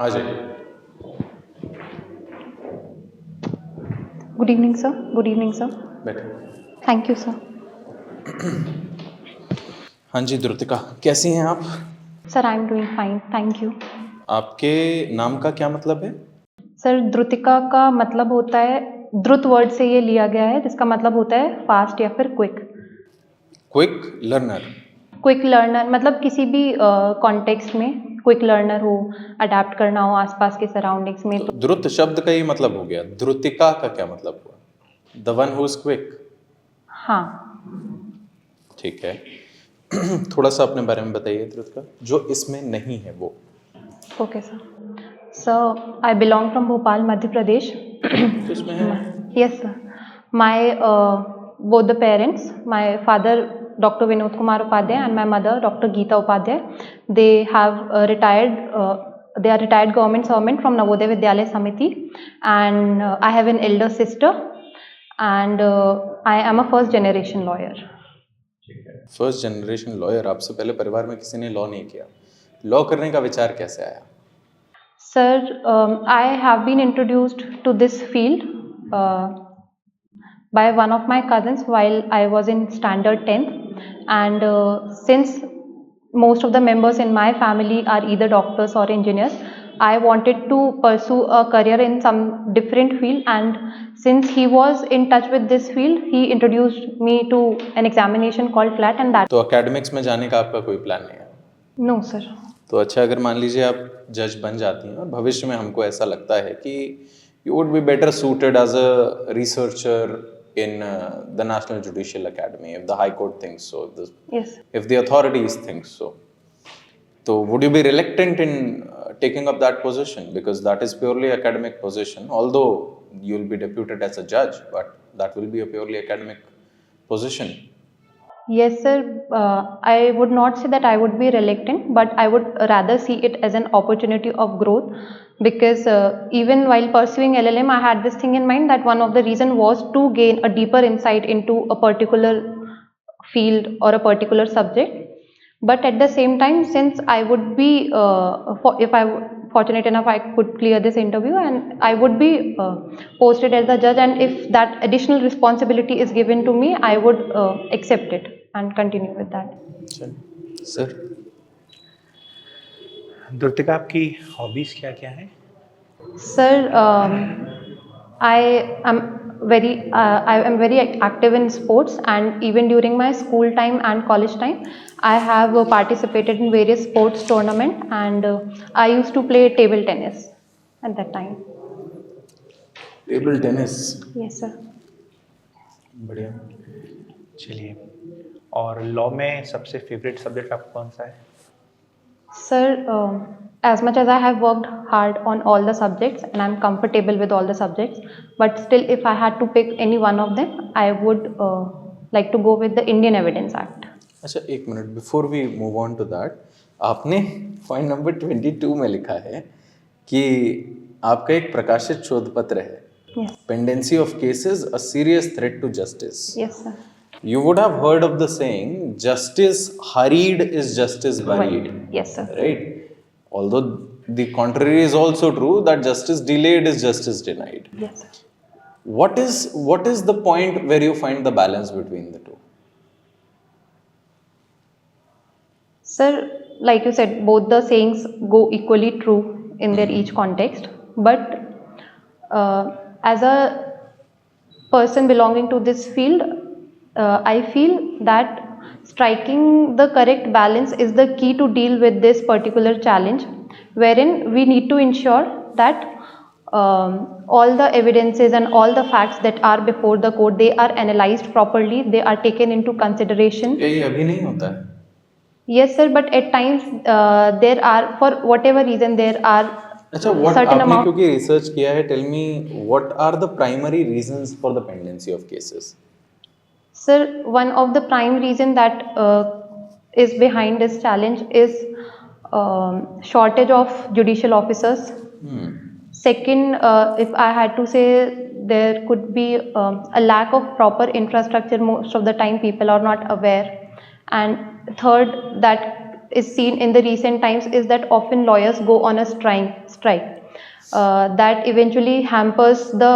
आ जाइए। Good evening, sir. Good evening, sir. बैठे। Thank you, sir. हाँ जी द्रुतिका, कैसी हैं आप? Sir, I'm doing fine. Thank you. आपके नाम का क्या मतलब है? सर, द्रुतिका का मतलब होता है, द्रुत वर्ड से ये लिया गया है, जिसका मतलब होता है फास्ट या फिर quick. Quick learner. Quick learner मतलब किसी भी कॉन्टेक्स्ट में क्विक लर्नर हो, अडेप्ट करना हो आसपास के सराउंडिंग्स में। तो द्रुत शब्द का ये मतलब हो गया। द्रुतिका का क्या मतलब हुआ? The one who is quick. हाँ। ठीक है। थोड़ा सा अपने बारे में बताइए द्रुतिका, जो इसमें नहीं है वो। Okay sir. Sir, I belong from Bhopal, Madhya Pradesh. तो इसमें है। Yes, sir. My both the parents, my father Dr. Vinod Kumar Upadhyay and my mother Dr. Geeta Upadhyay, they have retired. They are retired government servant from Navodaya Vidyalaya Samiti, and I have an elder sister, and I am a first generation lawyer. First generation lawyer. आपसे पहले परिवार में किसी ने law नहीं किया, law करने का विचार कैसे आया? Sir, I have been introduced to this field uh, by one of my cousins while I was in standard 10th, and since most of the members in my family are either doctors or engineers, I wanted to pursue a career in some different field, and since he was in touch with this field, he introduced me to an examination called CLAT, and that. तो academics में जाने का आपका कोई plan नहीं है? No, sir. तो अच्छा, अगर मान लीजिए आप जज बन जाती हैं और भविष्य में हमको ऐसा लगता है कि you would be better suited as a researcher in the National Judicial Academy, if the High Court thinks so, Yes. if the authorities think so. So would you be reluctant in taking up that position, because that is purely academic position, although you'll be deputed as a judge, but that will be a purely academic position. Yes, sir. I would not say that I would be reluctant, but I would rather see it as an opportunity of growth, because even while pursuing LLM, I had this thing in mind that one of the reason was to gain a deeper insight into a particular field or a particular subject. But at the same time, since I would be, if I fortunate enough, I could clear this interview and I would be posted as a judge, and if that additional responsibility is given to me, I would accept it and continue with that. Sir, Drutika, आपकी hobbies क्या क्या है? Sir, I am very active in sports, and even during my school time and college time, I have participated in various sports tournament, and I used to play table tennis at that time. Table tennis. Yes, sir. बढ़िया। चलिए, और law में सबसे favourite subject आपका कौन सा है? Sir, as much as I have worked hard on all the subjects and I'm comfortable with all the subjects, but still, if I had to pick any one of them, I would like to go with the Indian Evidence Act. अच्छा, एक मिनट, before we move on to that, आपने point number 22 में लिखा है कि आपका एक प्रकाशित शोध पत्र है, Yes. Pendency of cases a serious threat to justice. Yes, sir. You would have heard of the saying, justice hurried is justice buried. Yes, sir. Right? Although the contrary is also true, that justice delayed is justice denied. Yes, sir. What is the point where you find the balance between the two? Sir, like you said, both the sayings go equally true in their each context. But as a person belonging to this field, I feel that striking the correct balance is the key to deal with this particular challenge, wherein we need to ensure that all the evidences and all the facts that are before the court, they are analyzed properly, they are taken into consideration. ये अभी नहीं होता है। Yes, sir, but at times there are, for whatever reason, there are अच्छा, what certain आपने amount. क्योंकि research किया है, tell me what are the primary reasons for the pendency of cases? Sir, one of the prime reason that is behind this challenge is shortage of judicial officers. Second, if I had to say, there could be a lack of proper infrastructure. Most of the time, people are not aware. And third, that is seen in the recent times is that often lawyers go on a strike that eventually hampers the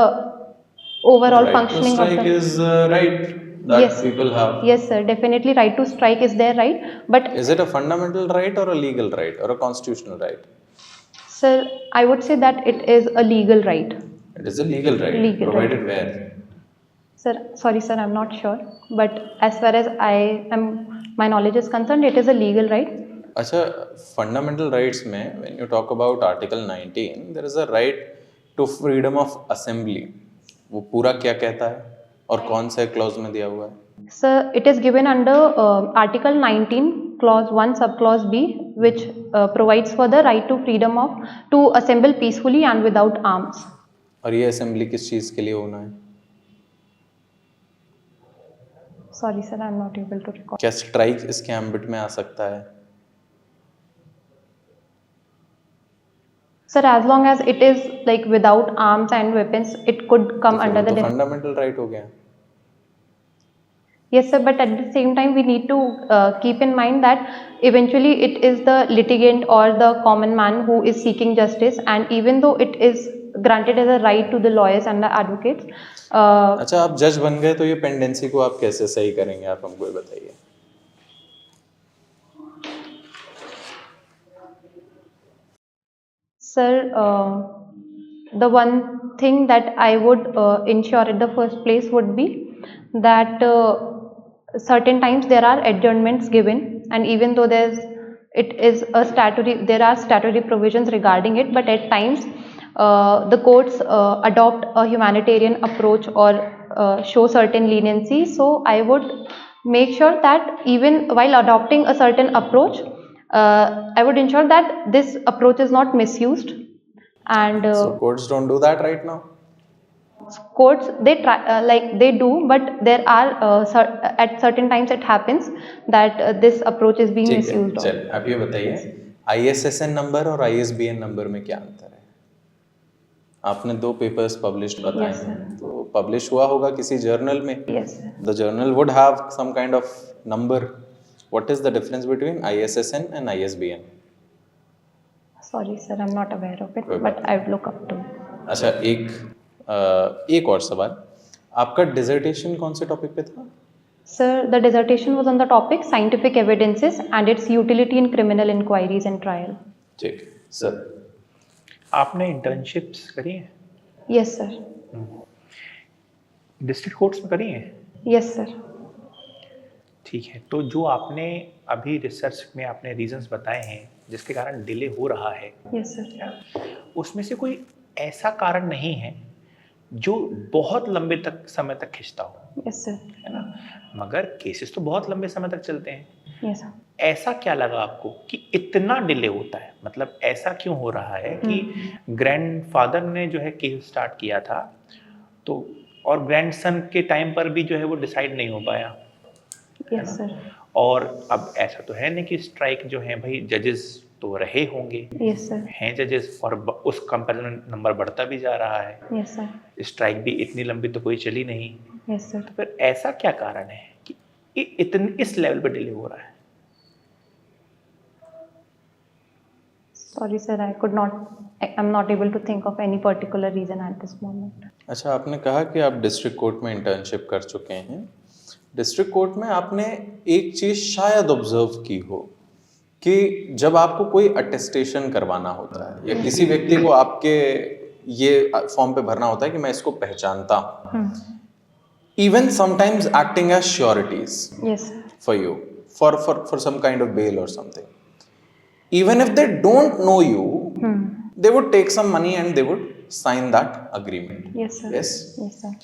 overall Right to functioning of strike the. is right that Yes, people have. yes, sir. Definitely, right to strike is their right, but Is it a fundamental right or a legal right or a constitutional right? sir, I would say that it is a legal right. It is a legal right, Legal right. provided where? Sir, sorry, sir, I'm not sure, but as far as my knowledge is concerned, it is a legal right. अच्छा, fundamental rights में when you talk about article 19 there is a right to freedom of assembly. वो पूरा क्या कहता है और कौन से क्लॉज में दिया हुआ है? Sir, it is given under Article 19, Clause 1, Subclause B, which provides for the right to freedom of to assemble peacefully and without arms. और ये असेंबली किस चीज के लिए होना है? Sorry, sir, I'm not able to recall. क्या strike इसके एम्बिट में आ सकता है? Sir, as long as it is like without arms and weapons, it could come तो under फिर the. वो फंडामेंटल राइट हो गया. Yes, sir, but at the same time, we need to keep in mind that eventually it is the litigant or the common man who is seeking justice, and even though it is granted as a right to the lawyers and the advocates. अच्छा, आप जज बन गए तो ये pendency को आप कैसे सही करेंगे? आप हमको ये बताइए. Sir, the one thing that I would ensure at the first place would be that certain times there are adjournments given, and even though there are statutory provisions regarding it, but at times the courts adopt a humanitarian approach or show certain leniency. So I would make sure that even while adopting a certain approach, I would ensure that this approach is not misused, and So courts don't do that right now. courts they try like they do, but there are at certain times it happens that this approach is being ठीक है, misused. चल आप ये बताइए, ISSN number और ISBN number में क्या अंतर है? आपने 2 पेपर्स पब्लिश बताए Yes, हैं, तो पब्लिश हुआ होगा किसी जर्नल में. Yes, sir. The journal would have some kind of number. What is the difference between ISSN and ISBN? Sorry, sir, I'm not aware of it, कोई but I would look up to it. अच्छा, एक और सवाल, आपका dissertation कौन से topic पे था? Sir, the dissertation was on the topic scientific evidences and its utility in criminal inquiries and trial. ठीक, सर. आपने इंटर्नशिप्स करी हैं? Yes, sir. डिस्ट्रिक्ट कोर्ट्स में करी हैं? Yes, sir. ठीक है, तो जो आपने अभी रिसर्च में आपने रीजंस बताए हैं जिसके कारण डिले हो रहा है, Yes, sir. उसमें से कोई ऐसा कारण नहीं है जो बहुत लंबे समय तक खिंचता हो, Yes, sir. है ना? मगर केसेस तो बहुत लंबे समय तक चलते हैं. Yes, sir. ऐसा क्या लगा आपको कि इतना डिले होता है? मतलब ऐसा क्यों हो रहा है कि ग्रैंडफादर ने जो है केस स्टार्ट किया था, तो और ग्रैंडसन के टाइम पर भी जो है वो डिसाइड नहीं हो पाया. Yes, sir. और अब ऐसा तो है नहीं कि स्ट्राइक जो है भाई, जजेस तो रहे होंगे, Yes, sir. हैं जजेस, और उस कंपैरिजन नंबर बढ़ता भी जा रहा है. Yes, sir. स्ट्राइक भी इतनी लंबी तो कोई चली नहीं. Yes, sir. तो फिर ऐसा क्या कारण है कि इस लेवल पे डिले हो रहा है? Sorry, sir, I'm not able to think of any particular reason at this moment. अच्छा, आपने कहा कि आप डिस्ट्रिक्ट कोर्ट में इंटर्नशिप कर चुके हैं. डिस्ट्रिक्ट कोर्ट में आपने एक चीज़ शायद ऑब्जर्व की हो कि जब आपको कोई अटेस्टेशन करवाना होता है या किसी व्यक्ति को आपके ये फॉर्म पे भरना होता है कि मैं इसको पहचानता हूँ, even sometimes acting as sureties Yes, sir. for you for some kind of bail or something, even if they don't know you, they would take some money and they would sign that agreement. Yes, sir. Yes. Yes, sir.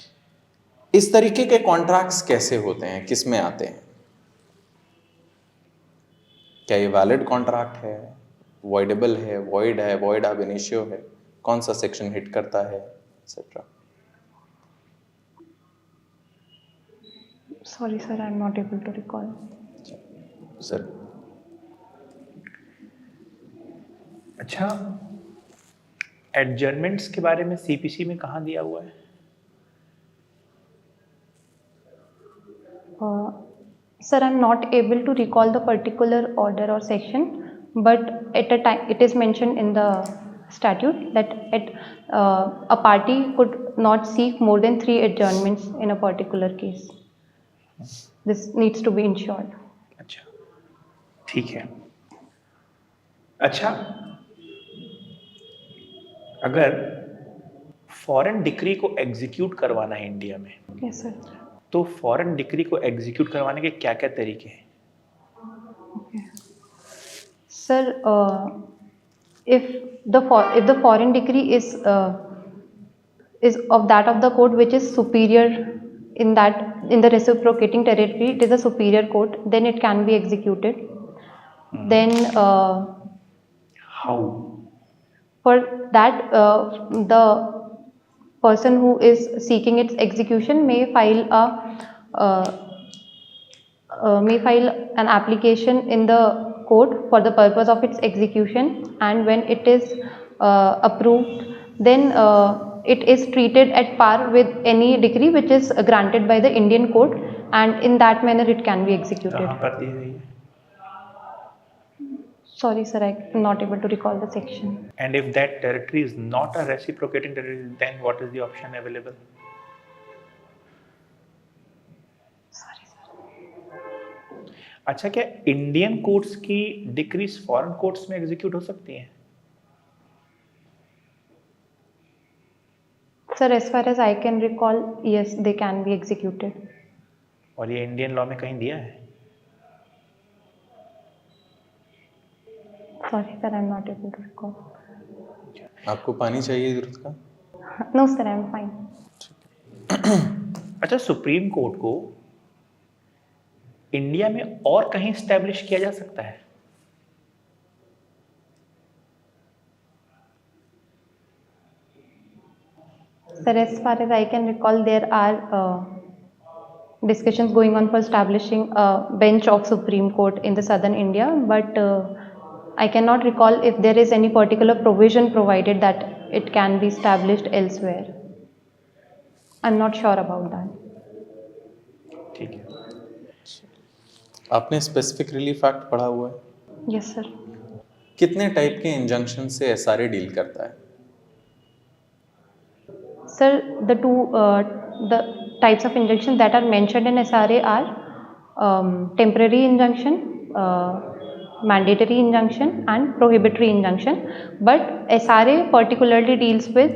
इस तरीके के contracts कैसे होते हैं, किस में आते हैं? क्या ये वैलिड कॉन्ट्रैक्ट है, वॉइडेबल है, वॉइड ab initio है, कौन सा सेक्शन हिट करता है, etcetera? Sorry, sir, I'm not able to recall. Sir, अच्छा, एडजर्नमेंट्स के बारे में सीपीसी में कहाँ दिया हुआ है? Sir, I'm not able to recall the particular order or section, but at a time it is mentioned in the statute that a party could not seek more than 3 adjournments in a particular case. This needs to be ensured. अच्छा, ठीक है. अच्छा, अगर foreign decree को execute करवाना है India में, Yes, sir. तो फॉरेन डिक्री को एग्जीक्यूट करवाने के क्या-क्या तरीके हैं? Sir, if the foreign decree is of that of the court which is superior in the reciprocating territory, it is a superior court, then it can be executed. Then How? for that, the person who is seeking its execution may file an application in the court for the purpose of its execution, and when it is approved, then it is treated at par with any decree which is granted by the Indian court, and in that manner it can be executed. कहाँ पर दी गई है? Sorry, sir, I am not able to recall the section. And if that territory is not a reciprocating territory, then what is the option available? Sorry, sir. अच्छा, क्या Indian courts की decrease foreign courts में execute हो सकती हैं? Sir, as far as I can recall, yes, they can be executed. और ये Indian law में कहीं दिया है? Sorry, sir, I am not able to recall. आपको पानी चाहिए ध्रुत का? No, sir, I am fine. अच्छा, सुप्रीम कोर्ट को इंडिया में और कहीं स्टैब्लिश किया जा सकता है? Sir, as far as I can recall, there are discussions going on for establishing a bench of Supreme Court in the southern India, but I cannot recall if there is any particular provision provided that it can be established elsewhere. I'm not sure about that. ठीक है. आपने specific relief act पढ़ा हुआ है? Yes, sir. कितने type के injunction से SRA deal करता है? Sir, the types of injunction that are mentioned in SRA are temporary injunction, mandatory injunction, and prohibitory injunction. But SRA particularly deals with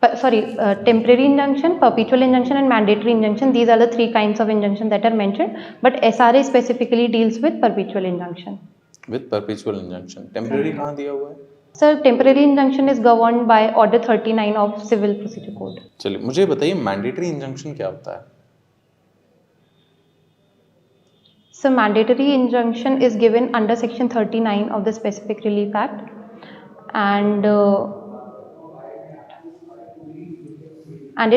temporary injunction, perpetual injunction, and mandatory injunction. These are the 3 kinds of injunction that are mentioned. But SRA specifically deals with perpetual injunction. With perpetual injunction. Temporary कहाँ दिया हुआ है? Sir, temporary injunction is governed by Order 39 of Civil Procedure Code. चलिए मुझे बताइए mandatory injunction क्या होता है? So, mandatory injunction is given under Section 39 of the Specific Relief Act, and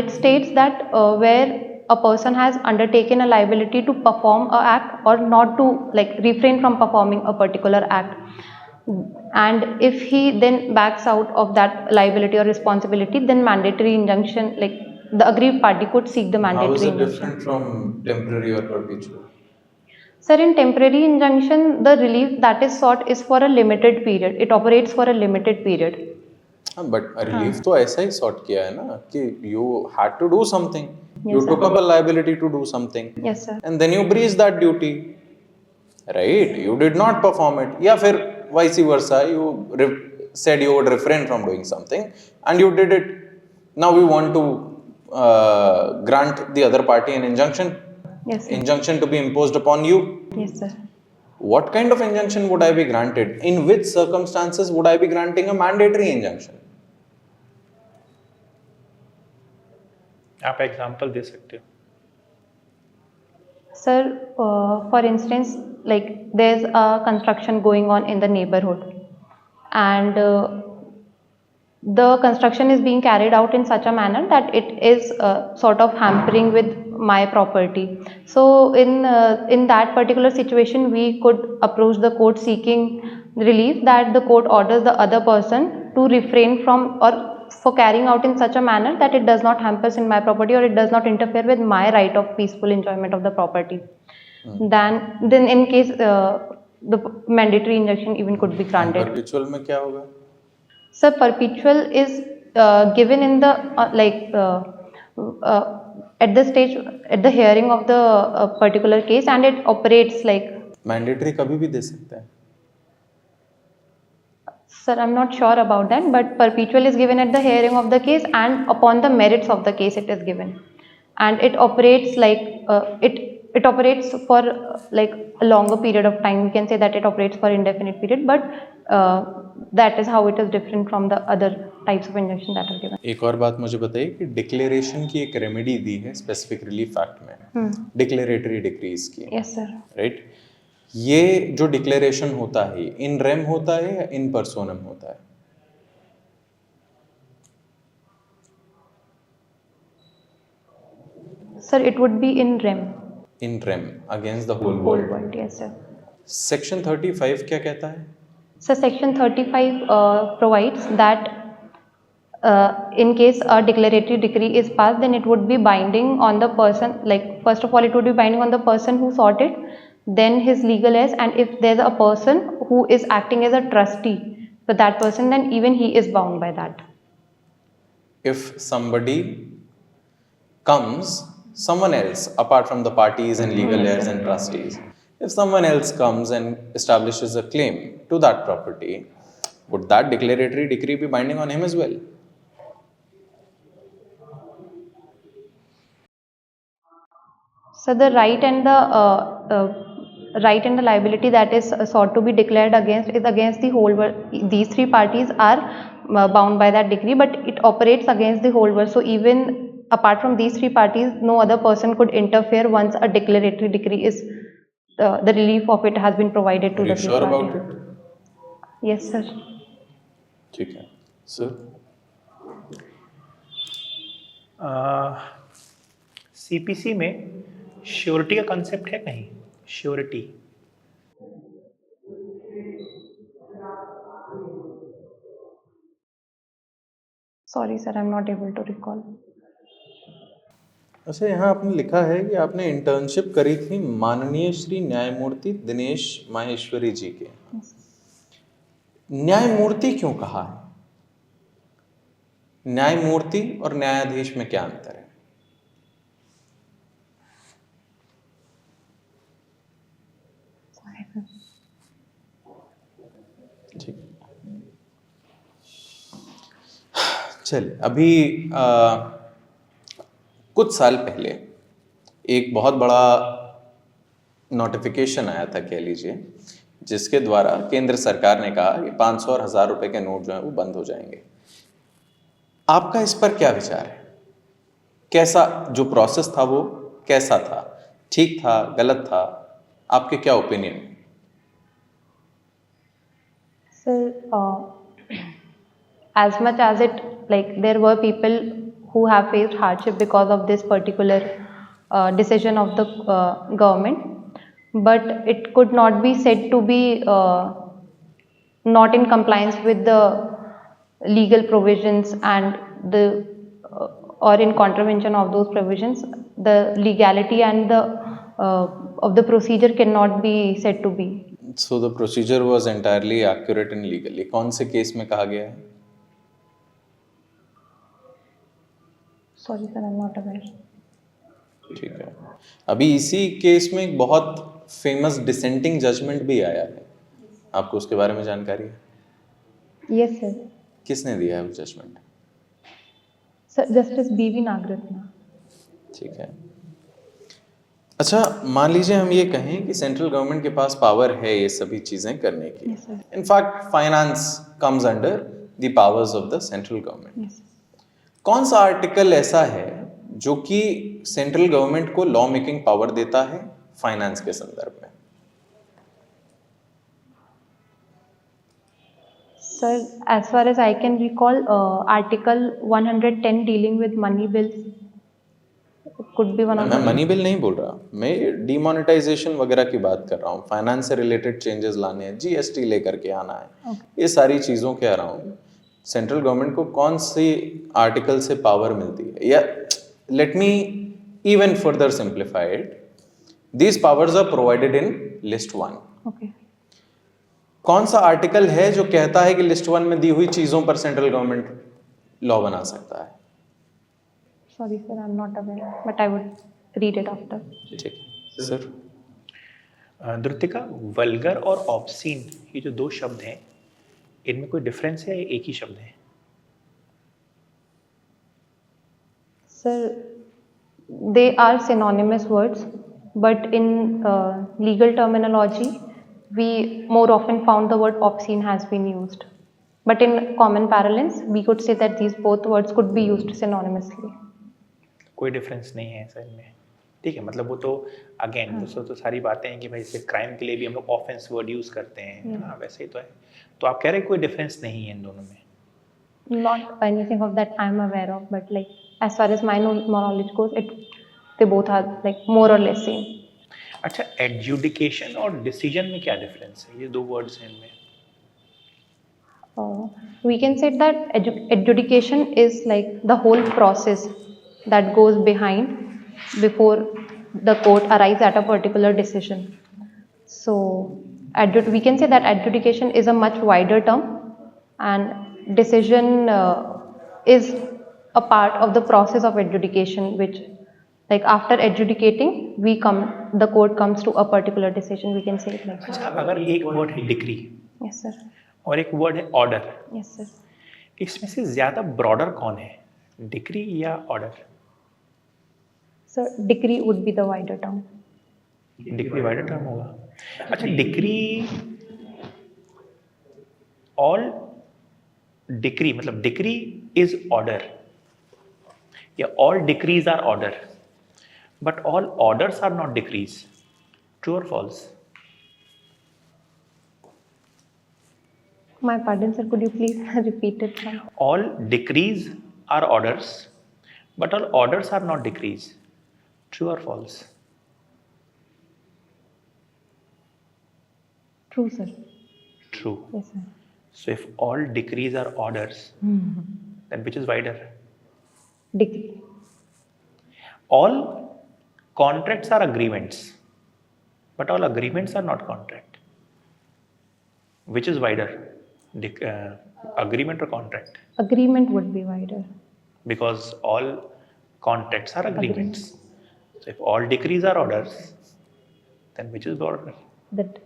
it states that where a person has undertaken a liability to perform a act or not to refrain from performing a particular act, and if he then backs out of that liability or responsibility, then mandatory injunction, the aggrieved party could seek the How mandatory is it injunction. different from temporary or perpetual? Sir, in temporary injunction, the relief that is sought is for a limited period. It operates for a limited period. But relief तो ऐसा ही sort किया है ना कि you had to do something, you Yes, sir. Took up a liability to do something Yes, sir. And then you breach that duty, right? You did not perform it, या फिर vice versa, you said you would refrain from doing something and you did it. Now we want to grant the other party an injunction. Yes, sir. Injunction to be imposed upon you. Yes, sir. What kind of injunction would I be granted? In which circumstances would I be granting a mandatory injunction? आप example दे सकते हो? Sir, for instance, there's a construction going on in the neighborhood, and the construction is being carried out in such a manner that it is sort of hampering with my property. So in that particular situation, we could approach the court seeking relief that the court orders the other person to refrain from or for carrying out in such a manner that it does not hampers in my property or it does not interfere with my right of peaceful enjoyment of the property. then in case the mandatory injunction even could be granted. Perpetual में क्या होगा? Sir, perpetual is given in the at the stage at the hearing of the particular case, and it operates like. Mandatory कभी भी दे सकते हैं. Sir, I'm not sure about that, but perpetual is given at the hearing of the case and upon the merits of the case it is given, and it operates like it operates for like a longer period of time. We can say that it operates for indefinite period, but that is how it is different from the other types of injunction that are given. एक और बात मुझे बताइए कि declaration की एक remedy दी है specific relief act में, डिक्लेरेटरी डिक्रीज की. Yes, sir. राइट. ये जो डिक्लेरेशन होता है इन रेम होता है या इन पर्सोनम होता है? Sir, it would be in rem. In rem against the whole Whole world. world. Yes, sir. Section 35 क्या कहता है? So section 35 provides that in case a declaratory decree is passed, then it would be binding on the person, like first of all it would be binding on the person who sought it, then his legal heirs, and if there's a person who is acting as a trustee for that person, then even he is bound by that. If somebody comes, someone else apart from the parties and legal heirs and trustees, if someone else comes and establishes a claim to that property, would that declaratory decree be binding on him as well? So the right and the liability that is sought to be declared against is against the whole world. These three parties are bound by that decree, but it operates against the whole world. So even apart from these three parties, no other person could interfere once a declaratory decree is the relief of it has been provided to Are the you three sure parties. about it? Yes, sir. ठीक है. Sir? CPC में surety का concept है कहीं? Surety Sorry, sir, I'm not able to recall. अच्छा, यहाँ आपने लिखा है कि आपने इंटर्नशिप करी थी माननीय श्री न्यायमूर्ति दिनेश माहेश्वरी जी के. न्यायमूर्ति क्यों कहा है? न्यायमूर्ति और न्यायाधीश में क्या अंतर है? ठीक. चलिए, अभी कुछ साल पहले एक बहुत बड़ा नोटिफिकेशन आया था, कह लीजिए, जिसके द्वारा केंद्र सरकार ने कहा कि 500 और 1000 रुपए के नोट जो हैं वो बंद हो जाएंगे. आपका इस पर क्या विचार है? कैसा जो प्रोसेस था वो कैसा था? ठीक था, गलत था? आपके क्या opinion? Sir, as much as it like there were people who have faced hardship because of this particular decision of the government, but it could not be said to be not in compliance with the legal provisions and the or in contravention of those provisions. The legality and the of the procedure cannot be said to be. So the procedure was entirely accurate and legal. ये कौन से case में कहा गया है? Sorry, sir, I'm not aware. ठीक है. अभी इसी केस में एक बहुत फेमस डिसेंटिंग जजमेंट भी आया है. आपको उसके बारे में जानकारी है? Yes, sir. किसने दिया है वो judgement? Sir, Justice B.V. Nagratna. ठीक है. अच्छा, मान लीजिए हम ये कहें कि सेंट्रल गवर्नमेंट के पास पावर है ये सभी चीजें करने की. Yes, sir. In fact finance comes under the powers of the central government. Yes. कौन सा आर्टिकल ऐसा है जो कि सेंट्रल गवर्नमेंट को लॉ मेकिंग पावर देता है फाइनेंस के संदर्भ में? Sir, as far as I can recall, Article 110 dealing with money bills could be one of मैं the. मनी बिल नहीं बोल रहा, मैं डिमोनेटाइजेशन वगैरह की बात कर रहा हूँ. फाइनेंस से रिलेटेड चेंजेस लाने हैं, जीएसटी लेकर के आना है, ये सारी चीज़ों के अराउंड सेंट्रल गवर्नमेंट को कौन सी आर्टिकल से पावर मिलती है? या let me even further simplify it, These powers are provided in list 1. Okay. कौन सा आर्टिकल है जो कहता है कि लिस्ट 1 में दी हुई चीजों पर सेंट्रल गवर्नमेंट लॉ बना सकता है? Sorry, sir, I'm not aware, but I would read it after. ठीक है सर. द्रुतिका, वल्गर और ऑब्सीन ये जो दो शब्द हैं, इनमें कोई डिफरेंस है या एक ही शब्द है? Sir, they are synonymous words, but in legal terminology, we more often found the word obscene has been used. But in common parlance, we could say that these both words could be used synonymously. कोई difference नहीं है sir में. ठीक है, मतलब वो तो again दोस्तों तो सारी बातें हैं कि भाई सिर्फ क्राइम के लिए भी हम लोग ऑफेंस वर्ड यूज़ करते हैं, है ना, वैसे ही तो है. तो आप कह रहे हैं कोई डिफरेंस नहीं है इन दोनों में? Not anything of that I'm aware of, but like as far as my knowledge goes, they both are like more or less same. अच्छा, एडजुडिकेशन और डिसीजन में क्या डिफरेंस है? ये दो वर्ड्स हैं इनमें. We can say that adjudication is like the whole process that goes behind before the court arrives at a particular decision. So we can say that adjudication is a much wider term, and decision is a part of the process of adjudication, which like after adjudicating the court comes to a particular decision, we can say it like that. अच्छा, अगर एक word है decree Yes sir. और एक word है order, Yes sir. इसमें से ज़्यादा ब्रॉडर कौन है, डिक्री या order? So decree would be the wider term. Decree wider term होगा. अच्छा, डिक्री ऑल डिक्री मतलब डिक्री इज ऑर्डर या all decrees are order, but all orders are not decrees. True और false? My pardon, sir. Could you please repeat it? All decrees are orders, but all orders are not decrees. True or false? True, sir. True. Yes, sir. So if all decrees are orders, then which is wider? Decree. All contracts are agreements, but all agreements are not contract. Which is wider? Agreement or contract? Agreement would be wider. Because all contracts are agreements. So if all decrees are orders, then which is broader? That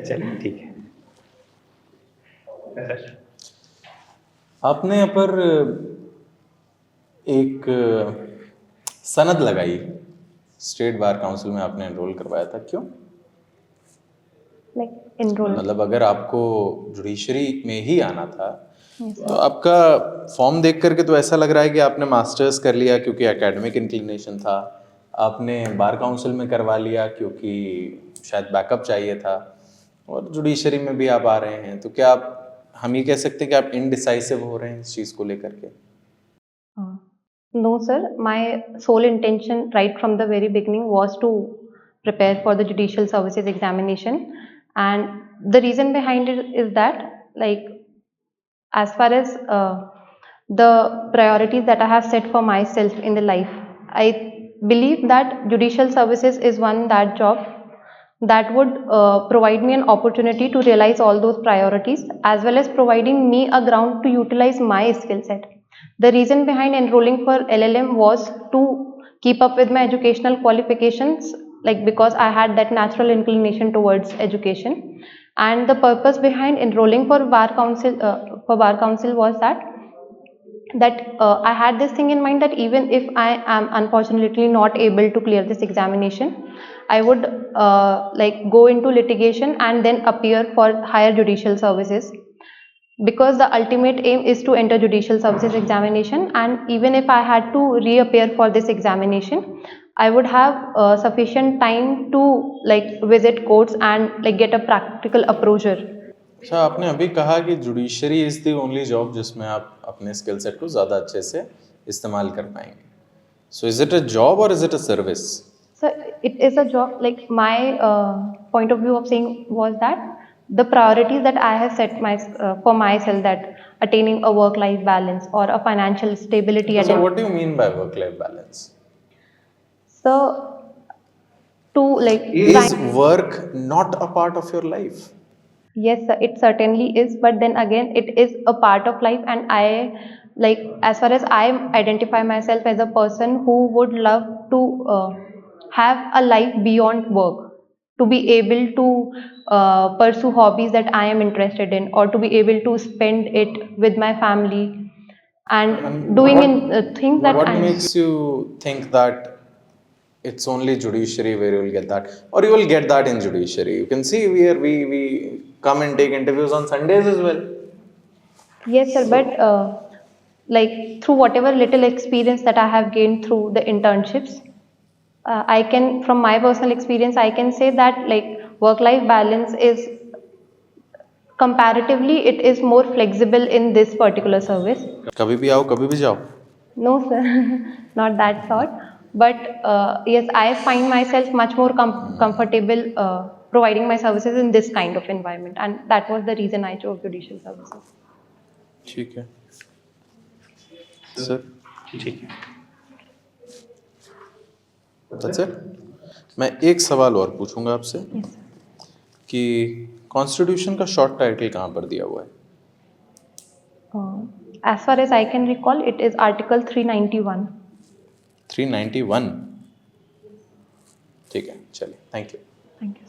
चलिए ठीक है. आपने यहाँ पर एक सनद लगाई, state bar council में आपने एनरोल करवाया था, क्यों? like enroll. मतलब अगर आपको जुडिशरी में ही आना था तो आपका फॉर्म देख करके तो ऐसा लग रहा है कि आपने मास्टर्स कर लिया क्योंकि एकेडमिक इंक्लिनेशन था, आपने बार काउंसिल में करवा लिया क्योंकि शायद बैकअप चाहिए था, और जुडिशरी में भी आप आ रहे हैं, तो क्या आप हम ये कह सकते हैं कि आप इनडिसाइसिव हो रहे हैं इस चीज़ को लेकर के? No, sir. My sole intention right from the very beginning was to prepare for the judicial services examination, and the reason behind it is that like as far as the priorities that I have set for myself in the life, I believe that judicial services is that job that would provide me an opportunity to realize all those priorities, as well as providing me a ground to utilize my skill set. The reason behind enrolling for LLM was to keep up with my educational qualifications, like because I had that natural inclination towards education. And the purpose behind enrolling for bar council was that I had this thing in mind that even if I am unfortunately not able to clear this examination, I would like go into litigation and then appear for higher judicial services, because the ultimate aim is to enter judicial services examination, and even if I had to reappear for this examination, I would have sufficient time to like visit courts and like get a practical approach. अच्छा, आपने अभी कहा कि judiciary is the only job जिसमें आप अपने skill set को ज़्यादा अच्छे से इस्तेमाल कर पाएंगे. So is it a job और is it a service? So it is a job. Like my point of view of saying was that the priorities that I have set for myself, that attaining a work-life balance or a financial stability at So an what do you mean by work-life balance? so to like Is work not a part of your life? yes, sir, it certainly is, but then again, it is a part of life, and I like as far as I identify myself as a person who would love to have a life beyond work, to be able to pursue hobbies that I am interested in, or to be able to spend it with my family and doing in things that What I makes you think that it's only judiciary where you will get that, or you will get that in judiciary? You can see we come and take interviews on Sundays as well. yes, sir, but like through whatever little experience that I have gained through the internships, I can, from my personal experience, I can say that like work-life balance is comparatively, it is more flexible in this particular service. कभी भी आओ कभी भी जाओ. No, sir, not that sort. But yes, I find myself much more comfortable providing my services in this kind of environment, and that was the reason I chose judicial services. ठीक है. Sir, ठीक है. that's it. मैं एक सवाल और पूछूंगा आपसे Yes. कि कॉन्स्टिट्यूशन का शॉर्ट टाइटल कहाँ पर दिया हुआ है? As far as I can recall, it is Article 391. 391. ठीक है, चलिए, थैंक यू. Thank you.